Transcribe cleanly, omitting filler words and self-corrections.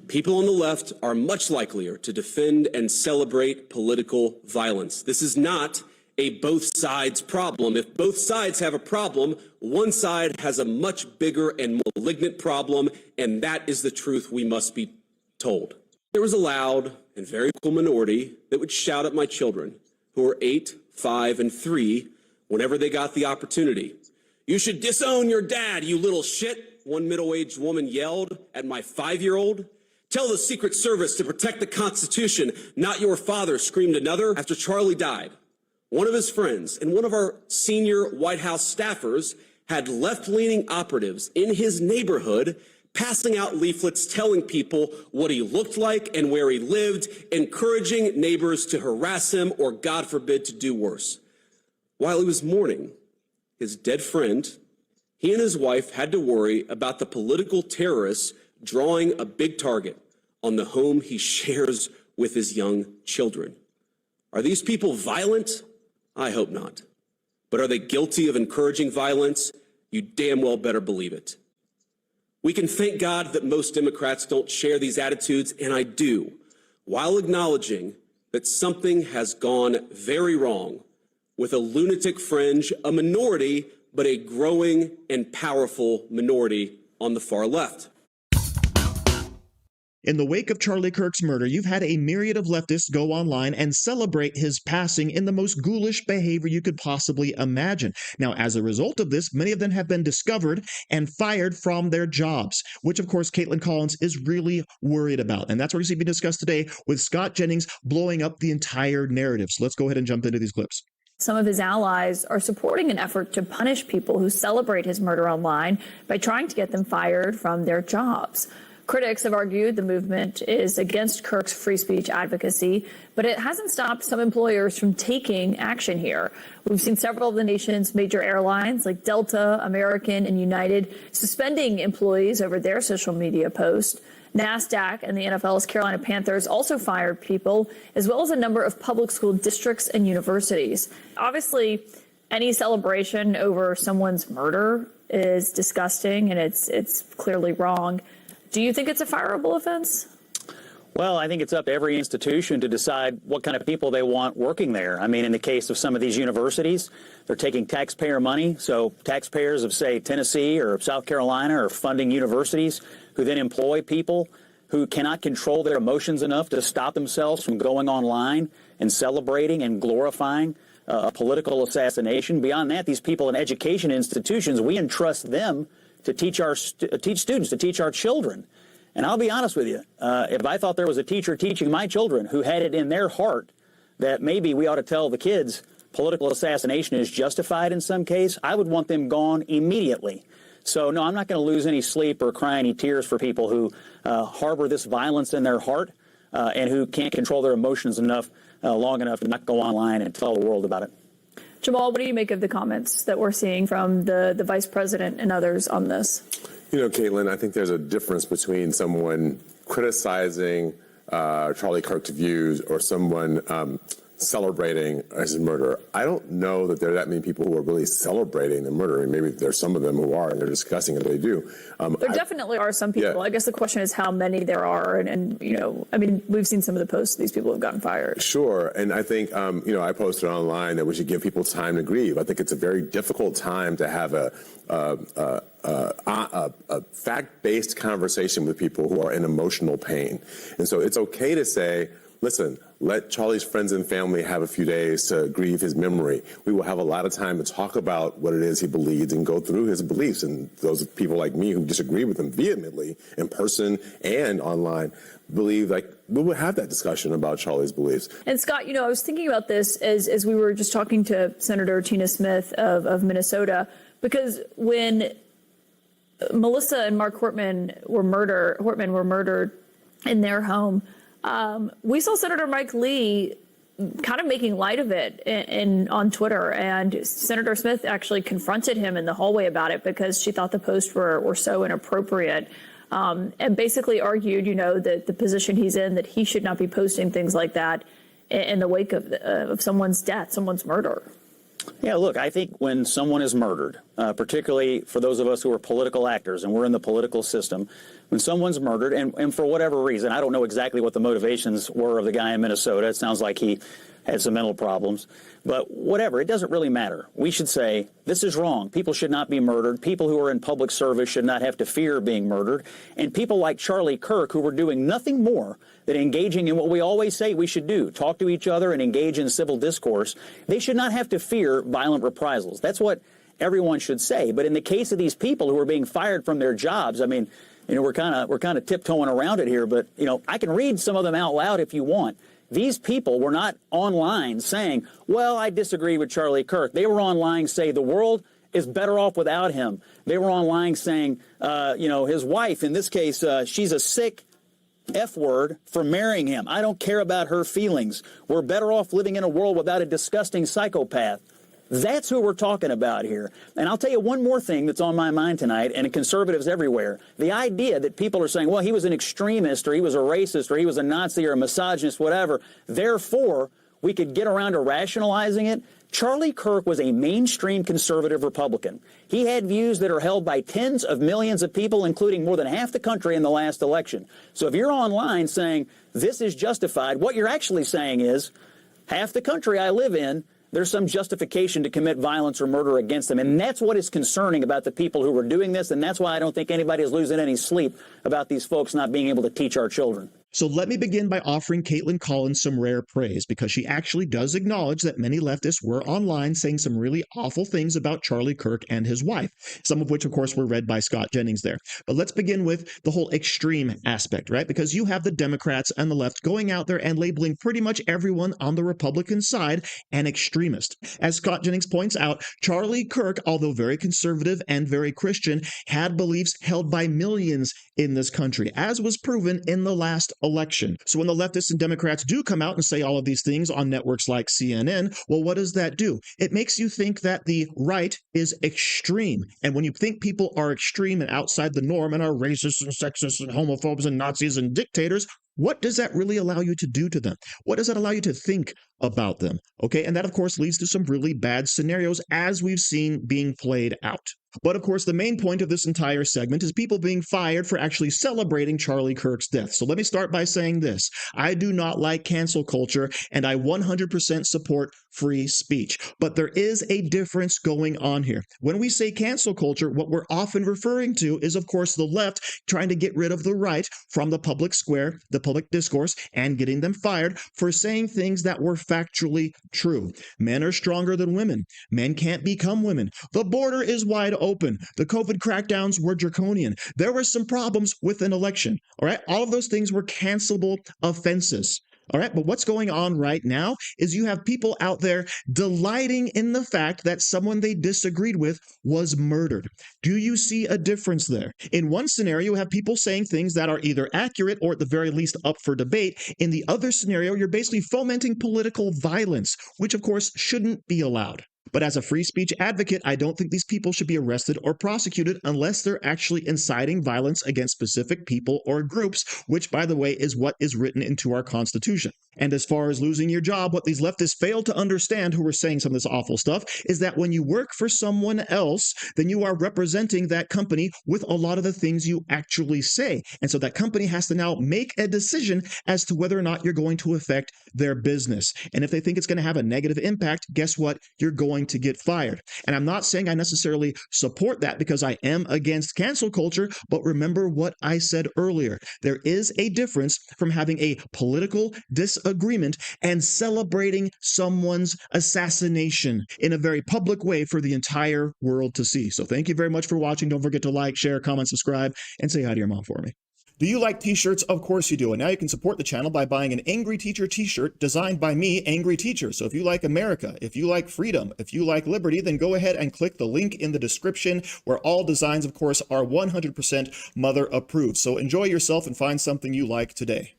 People on the left are much likelier to defend and celebrate political violence. This is not a both sides problem. If both sides have a problem, one side has a much bigger and malignant problem, and that is the truth we must be told. There was a loud and very cool minority that would shout at my children, who were 8, 5, and 3, whenever they got the opportunity. "You should disown your dad, you little shit," one middle-aged woman yelled at my 5-year-old. "Tell the Secret Service to protect the Constitution, not your father," screamed another. After Charlie died, one of his friends and one of our senior White House staffers had left-leaning operatives in his neighborhood passing out leaflets telling people what he looked like and where he lived, encouraging neighbors to harass him or, God forbid, to do worse. While he was mourning his dead friend, he and his wife had to worry about the political terrorists drawing a big target on the home he shares with his young children. Are these people violent? I hope not. But are they guilty of encouraging violence? You damn well better believe it. We can thank God that most Democrats don't share these attitudes, and I do, while acknowledging that something has gone very wrong with a lunatic fringe, a minority, but a growing and powerful minority on the far left. In the wake of Charlie Kirk's murder, you've had a myriad of leftists go online and celebrate his passing in the most ghoulish behavior you could possibly imagine. Now, as a result of this, many of them have been discovered and fired from their jobs, which, of course, Kaitlan Collins is really worried about. And that's what we're going to be discussed today with Scott Jennings blowing up the entire narrative. So let's go ahead and jump into these clips. Some of his allies are supporting an effort to punish people who celebrate his murder online by trying to get them fired from their jobs. Critics have argued the movement is against Kirk's free speech advocacy, but it hasn't stopped some employers from taking action here. We've seen several of the nation's major airlines like Delta, American, and United suspending employees over their social media posts. NASDAQ and the NFL's Carolina Panthers also fired people, as well as a number of public school districts and universities. Obviously, any celebration over someone's murder is disgusting, and it's clearly wrong. Do you think it's a fireable offense? Well, I think it's up to every institution to decide what kind of people they want working there. I mean, in the case of some of these universities, they're taking taxpayer money. So taxpayers of, say, Tennessee or South Carolina are funding universities who then employ people who cannot control their emotions enough to stop themselves from going online and celebrating and glorifying a political assassination. Beyond that, these people in education institutions, we entrust them to teach students, to teach our children. And I'll be honest with you, if I thought there was a teacher teaching my children who had it in their heart that maybe we ought to tell the kids political assassination is justified in some case, I would want them gone immediately. So, no, I'm not going to lose any sleep or cry any tears for people who harbor this violence in their heart and who can't control their emotions long enough to not go online and tell the world about it. Jamal, what do you make of the comments that we're seeing from the vice president and others on this? You know, Kaitlan, I think there's a difference between someone criticizing Charlie Kirk's views or someone celebrating his murder. I don't know that there are that many people who are really celebrating the murder. And maybe there's some of them who are, and they're discussing it. They do. There definitely are some people. Yeah. I guess the question is how many there are. And, you know, I mean, we've seen some of the posts. These people have gotten fired. Sure. And I think, you know, I posted online that we should give people time to grieve. I think it's a very difficult time to have a fact-based conversation with people who are in emotional pain. And so it's okay to say, listen, let Charlie's friends and family have a few days to grieve his memory. We will have a lot of time to talk about what it is he believes and go through his beliefs. And those people like me who disagree with him vehemently in person and online believe like we will have that discussion about Charlie's beliefs. And Scott, you know, I was thinking about this as we were just talking to Senator Tina Smith of Minnesota, because when Melissa and Mark Hortman were murdered in their home, we saw Senator Mike Lee kind of making light of it on Twitter, and Senator Smith actually confronted him in the hallway about it because she thought the posts were so inappropriate, and basically argued, you know, that the position he's in, that he should not be posting things like that in the wake of someone's death, someone's murder. Yeah, look, I think when someone is murdered, particularly for those of us who are political actors and we're in the political system. When someone's murdered, and for whatever reason, I don't know exactly what the motivations were of the guy in Minnesota. It sounds like he had some mental problems. But whatever, it doesn't really matter. We should say, this is wrong. People should not be murdered. People who are in public service should not have to fear being murdered. And people like Charlie Kirk, who were doing nothing more than engaging in what we always say we should do, talk to each other and engage in civil discourse, they should not have to fear violent reprisals. That's what everyone should say. But in the case of these people who are being fired from their jobs, I mean, we're kind of tiptoeing around it here, but, I can read some of them out loud if you want. These people were not online saying, well, I disagree with Charlie Kirk. They were online saying the world is better off without him. They were online saying, his wife, in this case, she's a sick F word for marrying him. I don't care about her feelings. We're better off living in a world without a disgusting psychopath. That's who we're talking about here. And I'll tell you one more thing that's on my mind tonight, and conservatives everywhere. The idea that people are saying, well, he was an extremist, or he was a racist, or he was a Nazi, or a misogynist, whatever. Therefore, we could get around to rationalizing it. Charlie Kirk was a mainstream conservative Republican. He had views that are held by tens of millions of people, including more than half the country in the last election. So if you're online saying this is justified, what you're actually saying is half the country I live in, there's some justification to commit violence or murder against them. And that's what is concerning about the people who are doing this. And that's why I don't think anybody is losing any sleep about these folks not being able to teach our children. So let me begin by offering Kaitlan Collins some rare praise, because she actually does acknowledge that many leftists were online saying some really awful things about Charlie Kirk and his wife, some of which, of course, were read by Scott Jennings there. But let's begin with the whole extreme aspect, right? Because you have the Democrats and the left going out there and labeling pretty much everyone on the Republican side an extremist. As Scott Jennings points out, Charlie Kirk, although very conservative and very Christian, had beliefs held by millions in this country, as was proven in the last election. So when the leftists and Democrats do come out and say all of these things on networks like CNN, well, what does that do? It makes you think that the right is extreme. And when you think people are extreme and outside the norm and are racist and sexist and homophobes and Nazis and dictators, what does that really allow you to do to them? What does that allow you to think about them? Okay, and that, of course, leads to some really bad scenarios, as we've seen being played out. But of course, the main point of this entire segment is people being fired for actually celebrating Charlie Kirk's death. So let me start by saying this. I do not like cancel culture, and I 100% support free speech. But there is a difference going on here. When we say cancel culture, what we're often referring to is, of course, the left trying to get rid of the right from the public square, the public discourse, and getting them fired for saying things that were factually true. Men are stronger than women. Men can't become women. The border is wide open. The COVID crackdowns were draconian. There were some problems with an election. All right. All of those things were cancelable offenses. All right. But what's going on right now is you have people out there delighting in the fact that someone they disagreed with was murdered. Do you see a difference there? In one scenario, you have people saying things that are either accurate or at the very least up for debate. In the other scenario, you're basically fomenting political violence, which of course shouldn't be allowed. But as a free speech advocate, I don't think these people should be arrested or prosecuted unless they're actually inciting violence against specific people or groups, which, by the way, is what is written into our Constitution. And as far as losing your job, what these leftists fail to understand, who are saying some of this awful stuff, is that when you work for someone else, then you are representing that company with a lot of the things you actually say. And so that company has to now make a decision as to whether or not you're going to affect their business. And if they think it's going to have a negative impact, guess what? You're going to get fired. And I'm not saying I necessarily support that because I am against cancel culture, but remember what I said earlier. There is a difference from having a political disagreement and celebrating someone's assassination in a very public way for the entire world to see. So thank you very much for watching. Don't forget to like, share, comment, subscribe, and say hi to your mom for me. Do you like t-shirts? Of course you do. And now you can support the channel by buying an Angry Teacher t-shirt designed by me, Angry Teacher. So if you like America, if you like freedom, if you like liberty, then go ahead and click the link in the description, where all designs, of course, are 100% mother approved. So enjoy yourself and find something you like today.